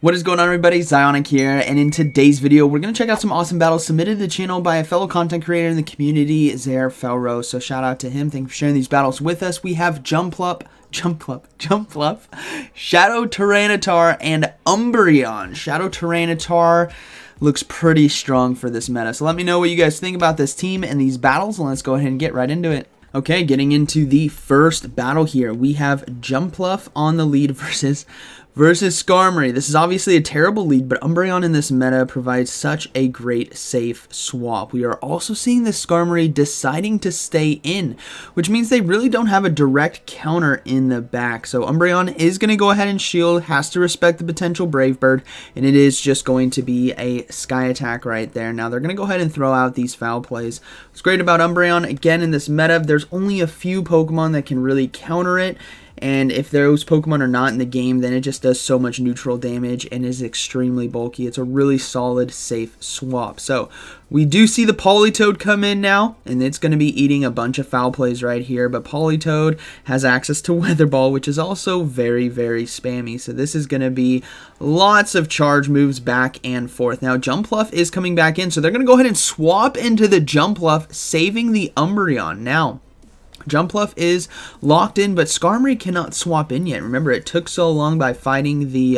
What is going on, everybody? ZyoniK here, and in today's video, we're going to check out some awesome battles submitted to the channel by a fellow content creator in the community, Ampharos. So shout out to him. Thank you for sharing these battles with us. We have Jumpluff, Shadow Tyranitar, and Umbreon. Shadow Tyranitar looks pretty strong for this meta. So let me know what you guys think about this team and these battles, and let's go ahead and get right into it. Okay, getting into the first battle here, we have Jumpluff on the lead versus Skarmory. This is obviously a terrible lead, but Umbreon in this meta provides such a great safe swap. We are also seeing the Skarmory deciding to stay in, which means they really don't have a direct counter in the back. So Umbreon is going to go ahead and shield, has to respect the potential Brave Bird, and it is just going to be a Sky Attack right there. Now they're going to go ahead and throw out these foul plays. What's great about Umbreon, again, in this meta, there's only a few Pokemon that can really counter it. And if those Pokemon are not in the game, then it just does so much neutral damage and is extremely bulky. It's a really solid, safe swap. So we do see the Politoed come in now, and it's going to be eating a bunch of foul plays right here. But Politoed has access to Weather Ball, which is also very, very spammy. So this is going to be lots of charge moves back and forth. Now Jumpluff is coming back in, so they're going to go ahead and swap into the Jumpluff, saving the Umbreon. Now Jumpluff is locked in, but Skarmory cannot swap in yet. Remember, it took so long by fighting the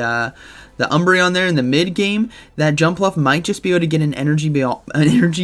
Umbreon there in the mid game that Jumpluff might just be able to get an energy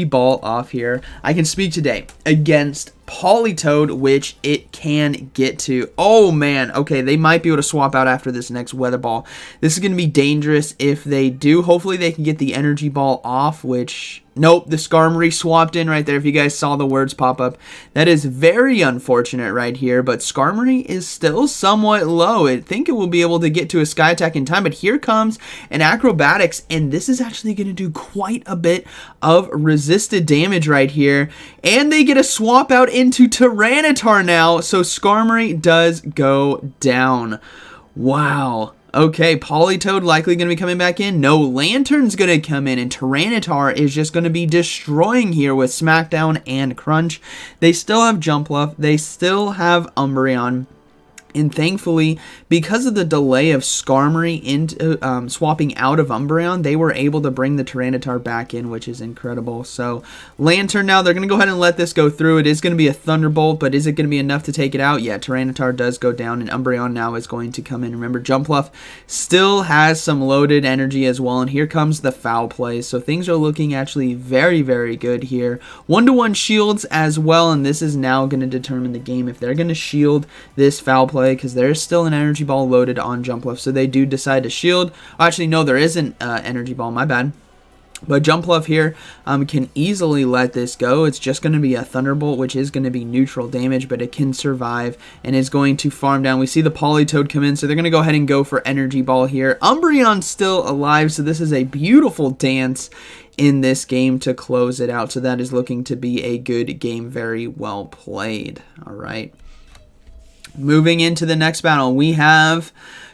ball off here. I can speak today against Politoed, which it can get to. Oh man, okay, they might be able to swap out after this next Weather Ball. This is going to be dangerous if they do. Hopefully they can get the energy ball off, which, nope, the Skarmory swapped in right there. If you guys saw the words pop up, that is very unfortunate right here, but Skarmory is still somewhat low. I think it will be able to get to a Sky Attack in time, but here comes an Acrobatics, and this is actually going to do quite a bit of resisted damage right here, and they get a swap out into Tyranitar now, so Skarmory does go down. Wow. Okay, Politoed likely going to be coming back in. No, Lantern's going to come in, and Tyranitar is just going to be destroying here with Smackdown and Crunch. They still have Jumpluff. They still have Umbreon. And thankfully, because of the delay of Skarmory into swapping out of Umbreon, they were able to bring the Tyranitar back in, which is incredible. So, Lantern now, they're going to go ahead and let this go through. It is going to be a Thunderbolt, but is it going to be enough to take it out? Yeah, Tyranitar does go down, and Umbreon now is going to come in. Remember, Jumpluff still has some loaded energy as well, and here comes the foul plays. So, things are looking actually very, very good here. 1-to-1 shields as well, and this is now going to determine the game. If they're going to shield this foul play, because there's still an energy ball loaded on Jumpluff, so they do decide to shield. Actually, no, there isn't energy ball, my bad. But Jumpluff here can easily let this go. It's just going to be a Thunderbolt, which is going to be neutral damage, but it can survive and is going to farm down. We see the Politoed come in, so they're going to go ahead and go for Energy Ball here. Umbreon's still alive, so this is a beautiful dance in this game to close it out. So that is looking to be a good game, very well played. All right. Moving into the next battle, we have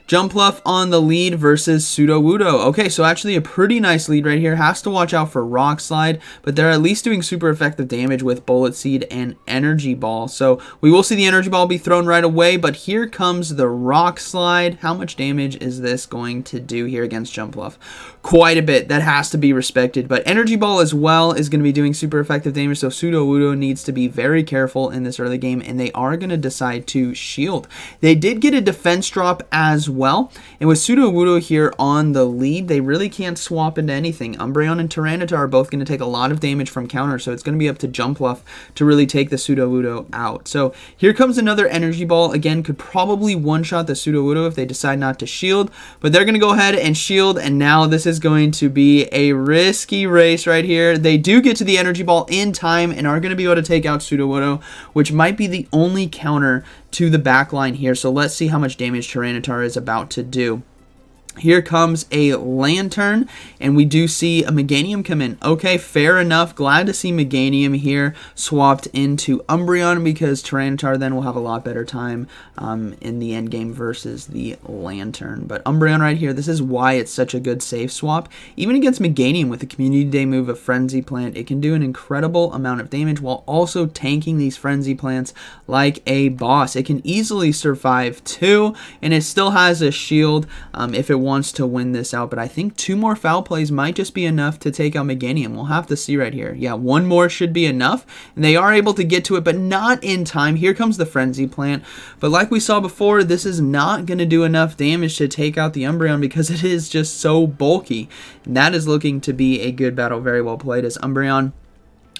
Jumpluff on the lead versus Sudowoodo. Okay, so actually a pretty nice lead right here. Has to watch out for Rock Slide, but they're at least doing super effective damage with Bullet Seed and Energy Ball. So we will see the Energy Ball be thrown right away, but here comes the Rock Slide. How much damage is this going to do here against Jumpluff? Quite a bit. That has to be respected, but Energy Ball as well is going to be doing super effective damage, so Sudowoodo needs to be very careful in this early game, and they are going to decide to shield. They did get a defense drop as well, and with Sudowoodo here on the lead, they really can't swap into anything. Umbreon and Tyranitar are both going to take a lot of damage from counter, so it's going to be up to Jumpluff to really take the Sudowoodo out. So here comes another Energy Ball. Again, could probably one-shot the Sudowoodo if they decide not to shield, but they're going to go ahead and shield, and now this is going to be a risky race right here. They do get to the Energy Ball in time and are going to be able to take out Sudowoodo, which might be the only counter to the back line here. So let's see how much damage Tyranitar is about to do. Here comes a Lantern, and we do see a Meganium come in. Okay, fair enough. Glad to see Meganium here swapped into Umbreon, because Tyranitar then will have a lot better time in the end game versus the Lantern. But Umbreon right here, this is why it's such a good safe swap. Even against Meganium with the Community Day move of Frenzy Plant, it can do an incredible amount of damage while also tanking these Frenzy Plants like a boss. It can easily survive too, and it still has a shield if it wants to win this out, but I think 2 more foul plays might just be enough to take out Meganium. We'll have to see right here. Yeah, 1 more should be enough, and they are able to get to it, but not in time. Here comes the Frenzy Plant, but like we saw before, this is not going to do enough damage to take out the Umbreon because it is just so bulky, and that is looking to be a good battle. Very well played as Umbreon,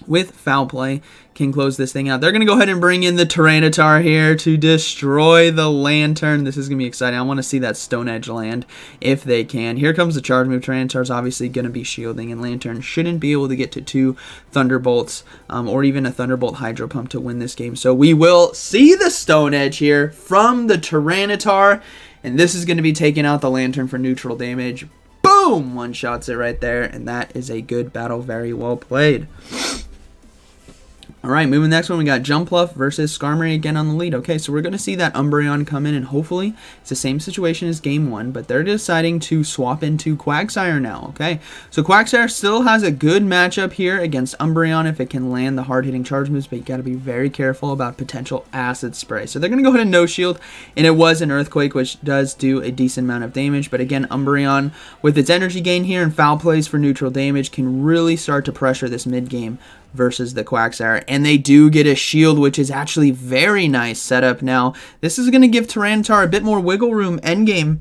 with foul play, can close this thing out. They're going to go ahead and bring in the Tyranitar here to destroy the Lantern. This is going to be exciting. I want to see that Stone Edge land if they can. Here comes the charge move. Tyranitar is obviously going to be shielding, and Lantern shouldn't be able to get to 2 Thunderbolts or even a Thunderbolt Hydro Pump to win this game. So we will see the Stone Edge here from the Tyranitar, and this is going to be taking out the Lantern for neutral damage. Boom! One-shots it right there, and that is a good battle. Very well played. Alright, moving to the next one, we got Jumpluff versus Skarmory again on the lead. Okay, so we're going to see that Umbreon come in, and hopefully it's the same situation as Game 1, but they're deciding to swap into Quagsire now, okay? So Quagsire still has a good matchup here against Umbreon if it can land the hard-hitting charge moves, but you got to be very careful about potential Acid Spray. So they're going to go ahead and no-shield, and it was an Earthquake, which does do a decent amount of damage, but again, Umbreon, with its energy gain here and foul plays for neutral damage, can really start to pressure this mid-game versus the Quagsire, and they do get a shield, which is actually very nice setup. Now this is going to give Tyranitar a bit more wiggle room endgame,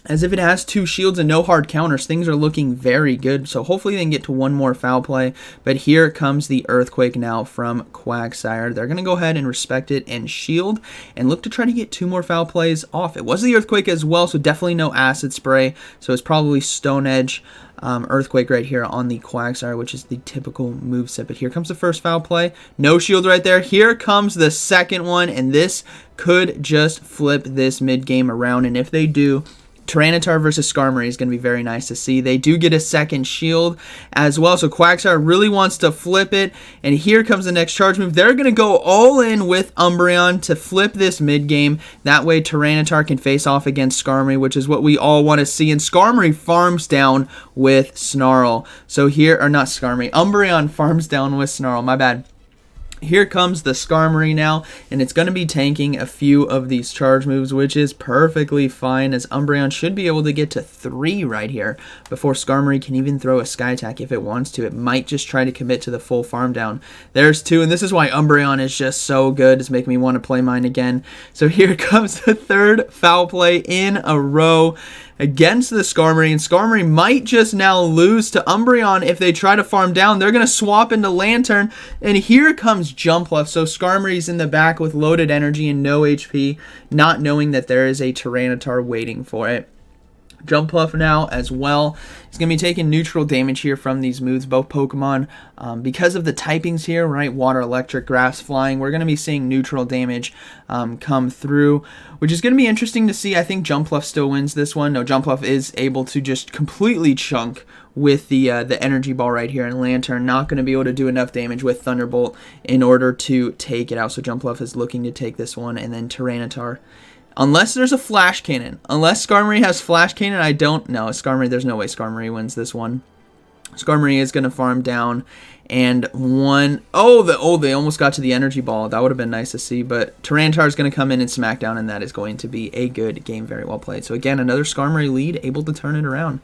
as if it has 2 shields and no hard counters. Things are looking very good, so hopefully they can get to 1 more foul play. But here comes the Earthquake now from Quagsire. They're going to go ahead and respect it and shield and look to try to get 2 more foul plays off. It was the Earthquake as well, so definitely no Acid Spray, so it's probably Stone Edge Earthquake right here on the Quagsire, which is the typical moveset. But here comes the first foul play. No shield right there. Here comes the second one, and this could just flip this mid-game around. And if they do, Tyranitar versus Skarmory is going to be very nice to see. They do get a second shield as well, so Quagsire really wants to flip it, and here comes the next charge move. They're going to go all in with Umbreon to flip this mid-game. That way Tyranitar can face off against Skarmory, which is what we all want to see, and Skarmory farms down with Snarl. So here, or not Skarmory, Umbreon farms down with Snarl, my bad. Here comes the Skarmory now, and it's going to be tanking a few of these charge moves, which is perfectly fine, as Umbreon should be able to get to 3 right here before Skarmory can even throw a Sky Attack if it wants to. It might just try to commit to the full farm down. There's 2, and this is why Umbreon is just so good. It's making me want to play mine again. So here comes the 3rd foul play in a row against the Skarmory, and Skarmory might just now lose to Umbreon if they try to farm down. They're going to swap into Lantern, and here comes Jumpluff. So Skarmory's in the back with loaded energy and no HP, not knowing that there is a Tyranitar waiting for it. Jumpluff now as well. He's going to be taking neutral damage here from these moves, both Pokemon. Because of the typings here, right, water, electric, grass, flying, we're going to be seeing neutral damage come through, which is going to be interesting to see. I think Jumpluff still wins this one. No, Jumpluff is able to just completely chunk with the energy ball right here, and Lantern not going to be able to do enough damage with Thunderbolt in order to take it out. So Jumpluff is looking to take this one, and then Tyranitar, unless there's a Flash Cannon. Unless Skarmory has Flash Cannon, I don't know. Skarmory, there's no way Skarmory wins this one. Skarmory is going to farm down, and they almost got to the energy ball. That would have been nice to see, but Tyranitar is going to come in and smack down, and that is going to be a good game. Very well played. So again, another Skarmory lead, able to turn it around.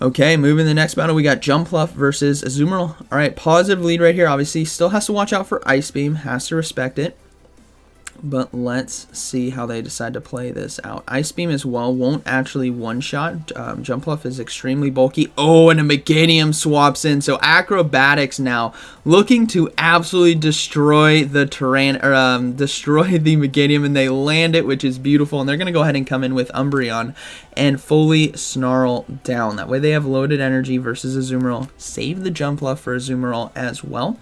Okay, moving to the next battle, we got Jumpluff versus Azumarill. All right, positive lead right here. Obviously, still has to watch out for Ice Beam, has to respect it. But let's see how they decide to play this out. Ice Beam as well won't actually one-shot. Jumpluff is extremely bulky. Oh, and a Meganium swaps in. So Acrobatics now looking to absolutely destroy the destroy the Meganium, and they land it, which is beautiful. And they're going to go ahead and come in with Umbreon and fully Snarl down. That way they have loaded energy versus Azumarill. Save the Jumpluff for Azumarill as well,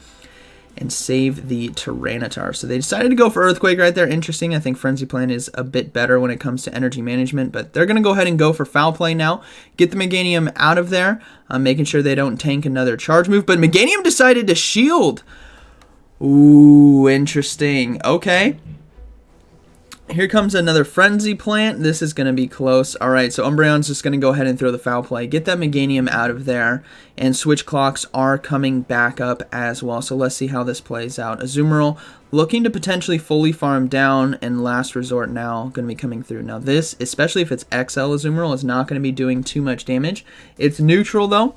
and save the Tyranitar. So they decided to go for Earthquake right there. Interesting. I think Frenzy Plant is a bit better when it comes to energy management, but they're going to go ahead and go for Foul Play now. Get the Meganium out of there, making sure they don't tank another charge move, but Meganium decided to shield. Ooh, interesting. Okay. Here comes another Frenzy Plant. This is going to be close. All right, so Umbreon's just going to go ahead and throw the foul play. Get that Meganium out of there. And Switch Clocks are coming back up as well. So let's see how this plays out. Azumarill looking to potentially fully farm down. And Last Resort now going to be coming through. Now this, especially if it's XL Azumarill, is not going to be doing too much damage. It's neutral though.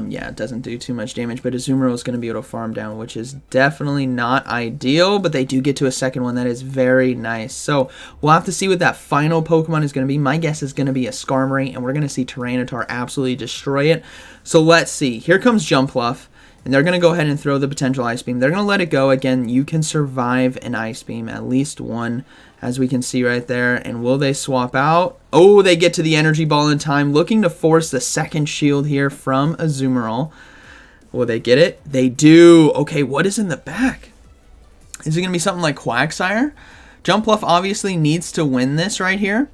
Yeah, it doesn't do too much damage, but Azumarill is going to be able to farm down, which is definitely not ideal, but they do get to a second one. That is very nice. So we'll have to see what that final Pokemon is going to be. My guess is going to be a Skarmory, and we're going to see Tyranitar absolutely destroy it. So let's see. Here comes Jumpluff, and they're going to go ahead and throw the potential Ice Beam. They're going to let it go. Again, you can survive an Ice Beam, at least one, as we can see right there. And will they swap out? Oh, they get to the Energy Ball in time, looking to force the second shield here from Azumarill. Will they get it? They do. Okay, what is in the back? Is it going to be something like Quagsire? Jumpluff obviously needs to win this right here,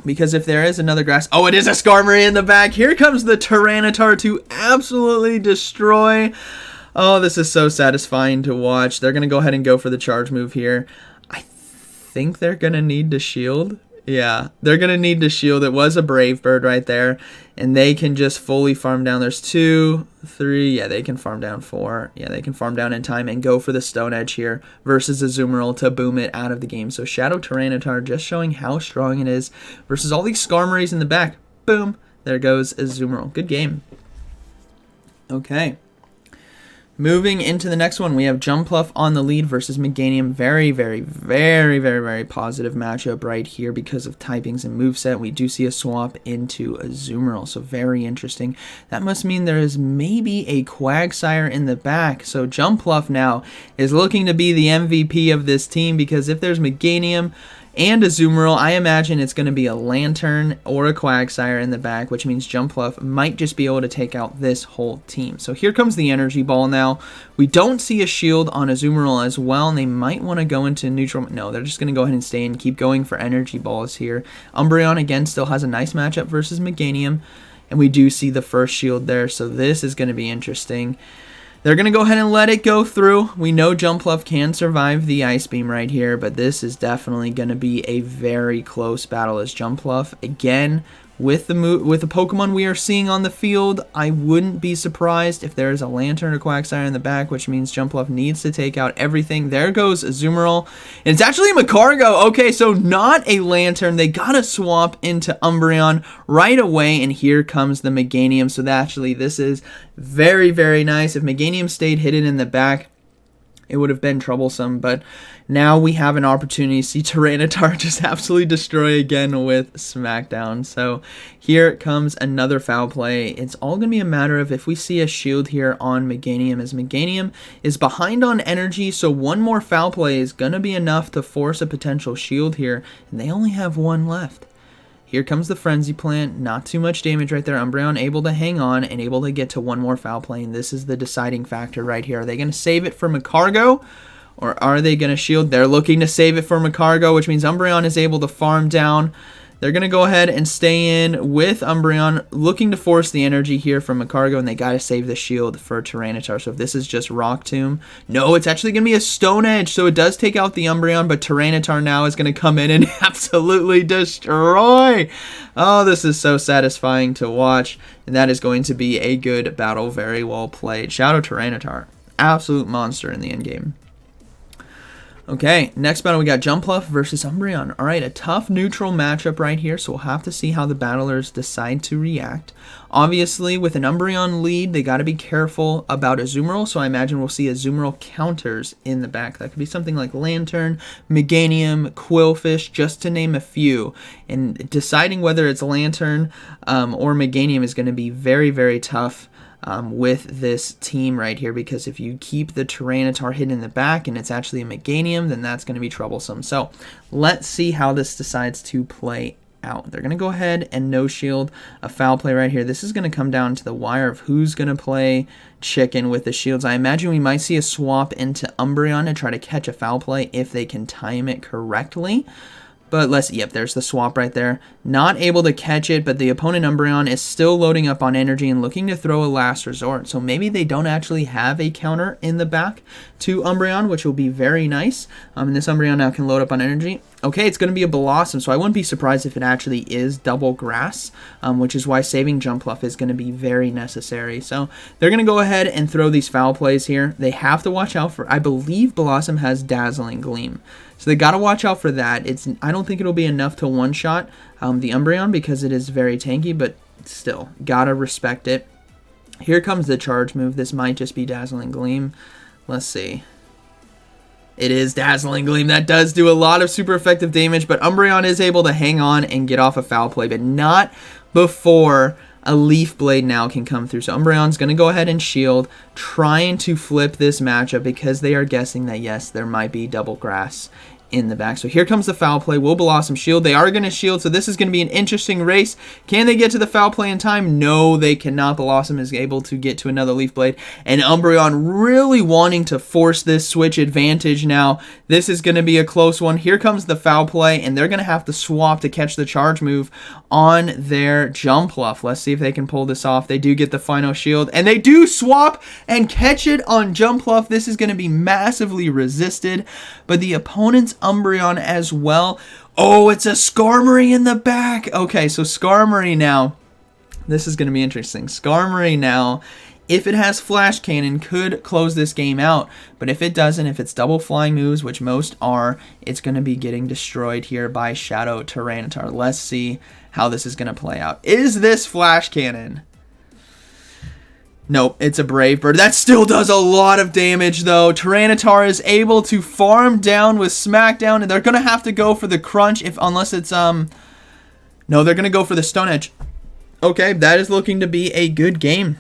because if there is another grass... Oh, it is a Skarmory in the back. Here comes the Tyranitar to absolutely destroy. Oh, this is so satisfying to watch. They're going to go ahead and go for the charge move here. I think they're going to need to shield. Yeah, they're going to need to shield. It was a Brave Bird right there, and they can just fully farm down. There's 2, 3. Yeah, they can farm down 4. Yeah, they can farm down in time and go for the Stone Edge here versus Azumarill to boom it out of the game. So Shadow Tyranitar just showing how strong it is versus all these Skarmories in the back. Boom. There goes Azumarill. Good game. Okay. Moving into the next one, we have Jumpluff on the lead versus Meganium. Very, very, very, very, very positive matchup right here because of typings and moveset. We do see a swap into Azumarill, so very interesting. That must mean there is maybe a Quagsire in the back. So Jumpluff now is looking to be the MVP of this team, because if there's Meganium and Azumarill, I imagine it's going to be a Lantern or a Quagsire in the back, which means Jumpluff might just be able to take out this whole team. So here comes the Energy Ball now. We don't see a shield on Azumarill as well, and they might want to go into neutral. No, they're just going to go ahead and stay and keep going for Energy Balls here. Umbreon, again, still has a nice matchup versus Meganium, and we do see the first shield there, so this is going to be interesting. They're going to go ahead and let it go through. We know Jumpluff can survive the Ice Beam right here, but this is definitely going to be a very close battle as Jumpluff, again, with the Pokemon we are seeing on the field, I wouldn't be surprised if there is a Lantern or Quagsire in the back, which means Jumpluff needs to take out everything. There goes Azumarill. And it's actually Magcargo. Okay, so not a Lantern. They got to swap into Umbreon right away, and here comes the Meganium. So actually, this is very, very nice. If Meganium stayed hidden in the back, it would have been troublesome, but now we have an opportunity to see Tyranitar just absolutely destroy again with Smackdown. So here comes another foul play. It's all going to be a matter of if we see a shield here on Meganium, as Meganium is behind on energy, so one more foul play is going to be enough to force a potential shield here, and they only have one left. Here comes the Frenzy Plant. Not too much damage right there. Umbreon able to hang on and able to get to one more foul play. And this is the deciding factor right here. Are they going to save it for Magcargo, or are they going to shield? They're looking to save it for Magcargo, which means Umbreon is able to farm down. They're going to go ahead and stay in with Umbreon, looking to force the energy here from Magcargo, and they got to save the shield for Tyranitar. So if this is just Rock Tomb, no, it's actually going to be a Stone Edge, so it does take out the Umbreon, but Tyranitar now is going to come in and absolutely destroy. Oh, this is so satisfying to watch, and that is going to be a good battle. Very well played. Shadow Tyranitar, absolute monster in the endgame. Okay, next battle we got Jumpluff versus Umbreon. Alright, a tough neutral matchup right here, so we'll have to see how the battlers decide to react. Obviously, with an Umbreon lead, they got to be careful about Azumarill, so I imagine we'll see Azumarill counters in the back. That could be something like Lantern, Meganium, Quillfish, just to name a few. And deciding whether it's Lantern or Meganium is going to be very, very tough with this team right here, because if you keep the Tyranitar hidden in the back and it's actually a Meganium, then that's going to be troublesome. So let's see how this decides to play out. They're going to go ahead and no shield a foul play right here. This is going to come down to the wire of who's going to play chicken with the shields. I imagine we might see a swap into Umbreon to try to catch a foul play if they can time it correctly. But yep, there's the swap right there. Not able to catch it, but the opponent Umbreon is still loading up on energy and looking to throw a last resort. So maybe they don't actually have a counter in the back to Umbreon, which will be very nice. And this Umbreon now can load up on energy. Okay, it's going to be a Blossom, so I wouldn't be surprised if it actually is double grass, which is why saving Jumpluff is going to be very necessary. So they're going to go ahead and throw these foul plays here. They have to watch out for, I believe Blossom has Dazzling Gleam. So they got to watch out for that. I don't think it'll be enough to one-shot the Umbreon because it is very tanky, but still, got to respect it. Here comes the charge move. This might just be Dazzling Gleam. Let's see. It is Dazzling Gleam. That does do a lot of super effective damage, but Umbreon is able to hang on and get off a foul play, but not before a Leaf Blade now can come through. So Umbreon's going to go ahead and shield, trying to flip this matchup because they are guessing that, yes, there might be double grass in the back. So here comes the foul play. Will Blossom shield? They are going to shield, so this is going to be an interesting race. Can they get to the foul play in time? No, they cannot. Blossom is able to get to another Leaf Blade, and Umbreon really wanting to force this switch advantage now. This is going to be a close one. Here comes the foul play, and they're going to have to swap to catch the charge move on their Jumpluff. Let's see if they can pull this off. They do get the final shield, and they do swap and catch it on Jumpluff. This is going to be massively resisted, but the opponent's Umbreon as well. Oh, it's a Skarmory in the back. Okay, so Skarmory now, this is going to be interesting. Skarmory now, if it has Flash Cannon, could close this game out, but if it doesn't, if it's double flying moves, which most are, it's going to be getting destroyed here by Shadow Tyranitar. Let's see how this is going to play out. Is this Flash Cannon? Nope, it's a Brave Bird. That still does a lot of damage, though. Tyranitar is able to farm down with Smackdown, and they're going to have to go for the Crunch unless it's, no, they're going to go for the Stone Edge. Okay, that is looking to be a good game.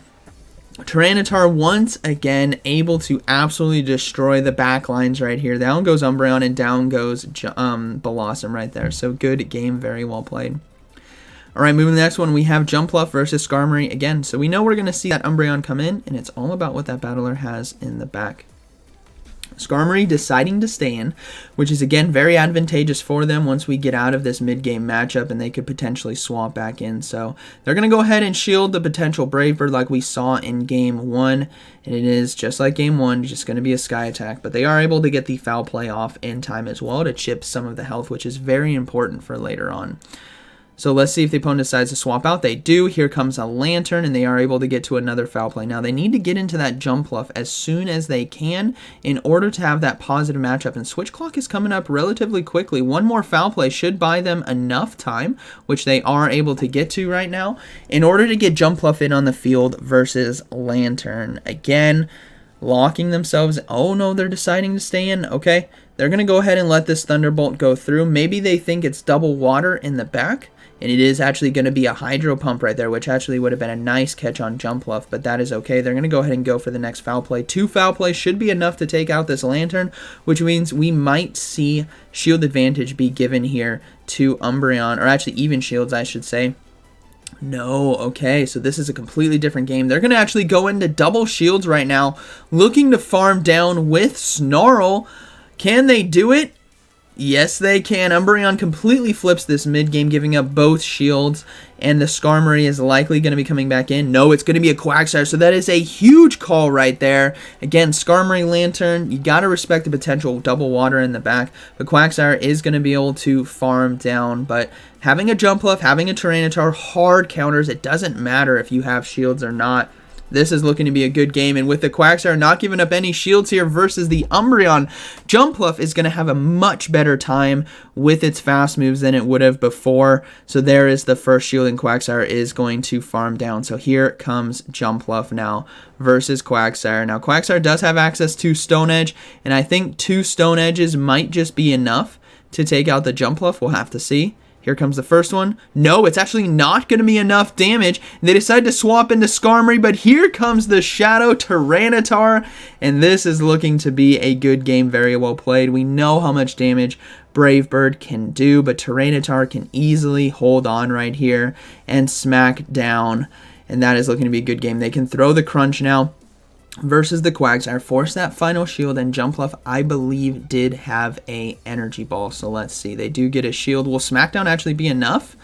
Tyranitar once again able to absolutely destroy the back lines right here. Down goes Umbreon, and down goes Blossom right there. So good game, very well played. Alright, moving to the next one, we have Jumpluff versus Skarmory again. So we know we're going to see that Umbreon come in, and it's all about what that battler has in the back. Skarmory deciding to stay in, which is again very advantageous for them once we get out of this mid-game matchup, and they could potentially swap back in. So they're going to go ahead and shield the potential Brave Bird like we saw in Game 1, and it is just like Game 1, just going to be a Sky Attack. But they are able to get the foul play off in time as well to chip some of the health, which is very important for later on. So let's see if the opponent decides to swap out. They do. Here comes a Lantern, and they are able to get to another foul play. Now, they need to get into that Jumpluff as soon as they can in order to have that positive matchup. And Switch Clock is coming up relatively quickly. One more foul play should buy them enough time, which they are able to get to right now, in order to get Jumpluff in on the field versus Lantern. Again, locking themselves. Oh, no, they're deciding to stay in. Okay, they're going to go ahead and let this Thunderbolt go through. Maybe they think it's double water in the back, and it is actually going to be a Hydro Pump right there, which actually would have been a nice catch on Jumpluff, but that is okay. They're going to go ahead and go for the next foul play. 2 foul plays should be enough to take out this Lantern, which means we might see shield advantage be given here to Umbreon, or actually even shields, I should say. No, okay, so this is a completely different game. They're going to actually go into double shields right now, looking to farm down with Snarl. Can they do it? Yes, they can. Umbreon completely flips this mid-game, giving up both shields, and the Skarmory is likely going to be coming back in. No, it's going to be a Quagsire, so that is a huge call right there. Again, Skarmory Lantern, you got to respect the potential double water in the back, but Quagsire is going to be able to farm down, but having a Jumpluff, having a Tyranitar, hard counters. It doesn't matter if you have shields or not. This is looking to be a good game, and with the Quagsire not giving up any shields here versus the Umbreon, Jumpluff is going to have a much better time with its fast moves than it would have before. So there is the first shield, and Quagsire is going to farm down. So here comes Jumpluff now versus Quagsire. Now, Quagsire does have access to Stone Edge, and I think 2 Stone Edges might just be enough to take out the Jumpluff. We'll have to see. Here comes the first one. No, it's actually not going to be enough damage. They decide to swap into Skarmory, but here comes the Shadow Tyranitar, and this is looking to be a good game, very well played. We know how much damage Brave Bird can do, but Tyranitar can easily hold on right here and smack down, and that is looking to be a good game. They can throw the Crunch now versus the Quagsire, force that final shield, and Jumpluff, I believe, did have a Energy Ball. So let's see. They do get a shield. Will Smackdown actually be enough?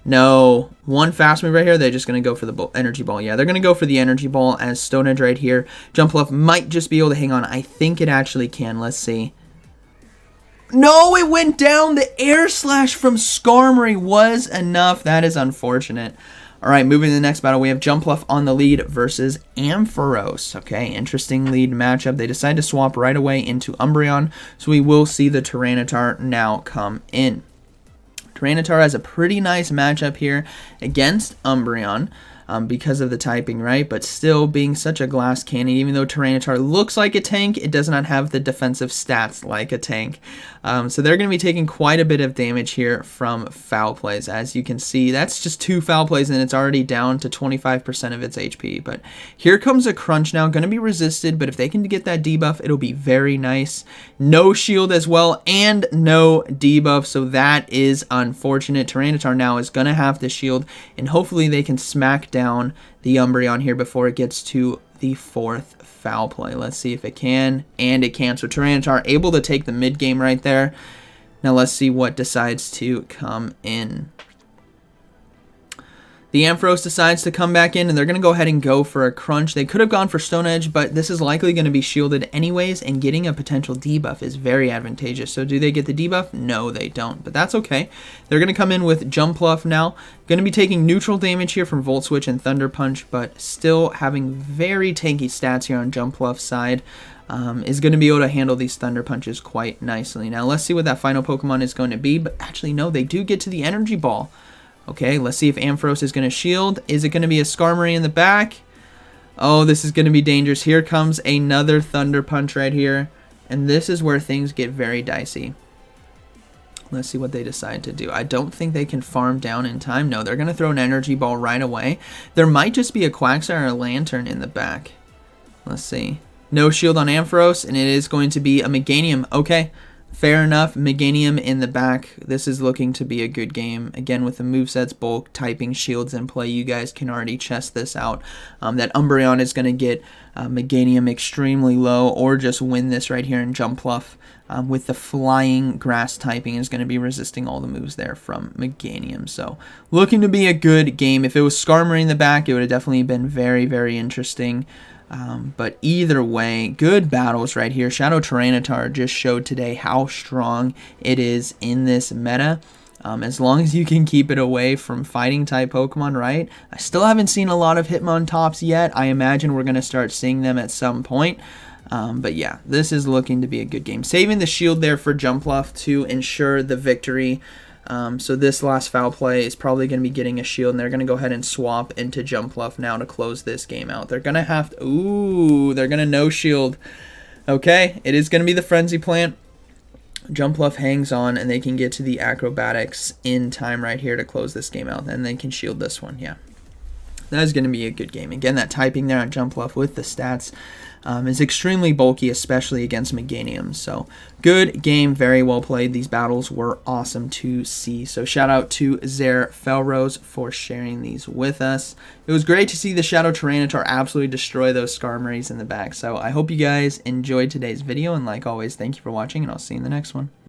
No. One fast move right here. They're just going to go for the Energy Ball. Yeah, they're going to go for the Energy Ball as Stone Edge right here. Jumpluff might just be able to hang on. I think it actually can. Let's see. No, it went down. The air slash from Skarmory was enough. That is unfortunate. All right, moving to the next battle, we have Jumpluff on the lead versus Ampharos. Okay, interesting lead matchup. They decide to swap right away into Umbreon, so we will see the Tyranitar now come in. Tyranitar has a pretty nice matchup here against Umbreon. Because of the typing, right? But still being such a glass cannon, even though Tyranitar looks like a tank, it does not have the defensive stats like a tank. So they're going to be taking quite a bit of damage here from foul plays. As you can see, that's just 2 foul plays and it's already down to 25% of its HP. But here comes a crunch now, going to be resisted, but if they can get that debuff, it'll be very nice. No shield as well and no debuff, so that is unfortunate. Tyranitar now is going to have to shield, and hopefully they can smack down the Umbreon here before it gets to the 4th foul play. Let's see if it can, and it can. So Tyranitar able to take the mid game right there. Now let's see what decides to come in. The Ampharos decides to come back in, and they're going to go ahead and go for a crunch. They could have gone for Stone Edge, but this is likely going to be shielded anyways, and getting a potential debuff is very advantageous. So do they get the debuff? No, they don't, but that's okay. They're going to come in with Jumpluff now. Going to be taking neutral damage here from Volt Switch and Thunder Punch, but still having very tanky stats here on Jumpluff's side. Is going to be able to handle these Thunder Punches quite nicely. Now let's see what that final Pokemon is going to be, but actually no, they do get to the Energy Ball. Okay, let's see if Ampharos is going to shield. Is it going to be a Skarmory in the back? Oh, this is going to be dangerous. Here comes another Thunder Punch right here. And this is where things get very dicey. Let's see what they decide to do. I don't think they can farm down in time. No, they're going to throw an Energy Ball right away. There might just be a Quagsire or a Lantern in the back. Let's see. No shield on Ampharos, and it is going to be a Meganium. Okay. Fair enough, Meganium in the back. This is looking to be a good game. Again, with the movesets, bulk, typing, shields in play, you guys can already chest this out. That Umbreon is going to get Meganium extremely low, or just win this right here in Jumpluff. With the flying grass typing is going to be resisting all the moves there from Meganium. So, looking to be a good game. If it was Skarmory in the back, it would have definitely been very, very interesting. But either way, good battles right here. Shadow Tyranitar just showed today how strong it is in this meta. As long as you can keep it away from fighting type Pokemon, right? I still haven't seen a lot of Hitmontops yet. I imagine we're going to start seeing them at some point. But yeah, this is looking to be a good game. Saving the shield there for Jumpluff to ensure the victory. So this last foul play is probably going to be getting a shield, and they're going to go ahead and swap into Jumpluff now to close this game out. They're going to have to... Ooh, they're going to no shield. Okay, it is going to be the Frenzy Plant. Jumpluff hangs on, and they can get to the Acrobatics in time right here to close this game out, and they can shield this one, yeah. That is going to be a good game. Again, that typing there on Jumpluff with the stats is extremely bulky, especially against Meganium. So, good game, very well played. These battles were awesome to see. So, shout out to Zer Felrose for sharing these with us. It was great to see the Shadow Tyranitar absolutely destroy those Skarmories in the back. So, I hope you guys enjoyed today's video, and like always, thank you for watching, and I'll see you in the next one.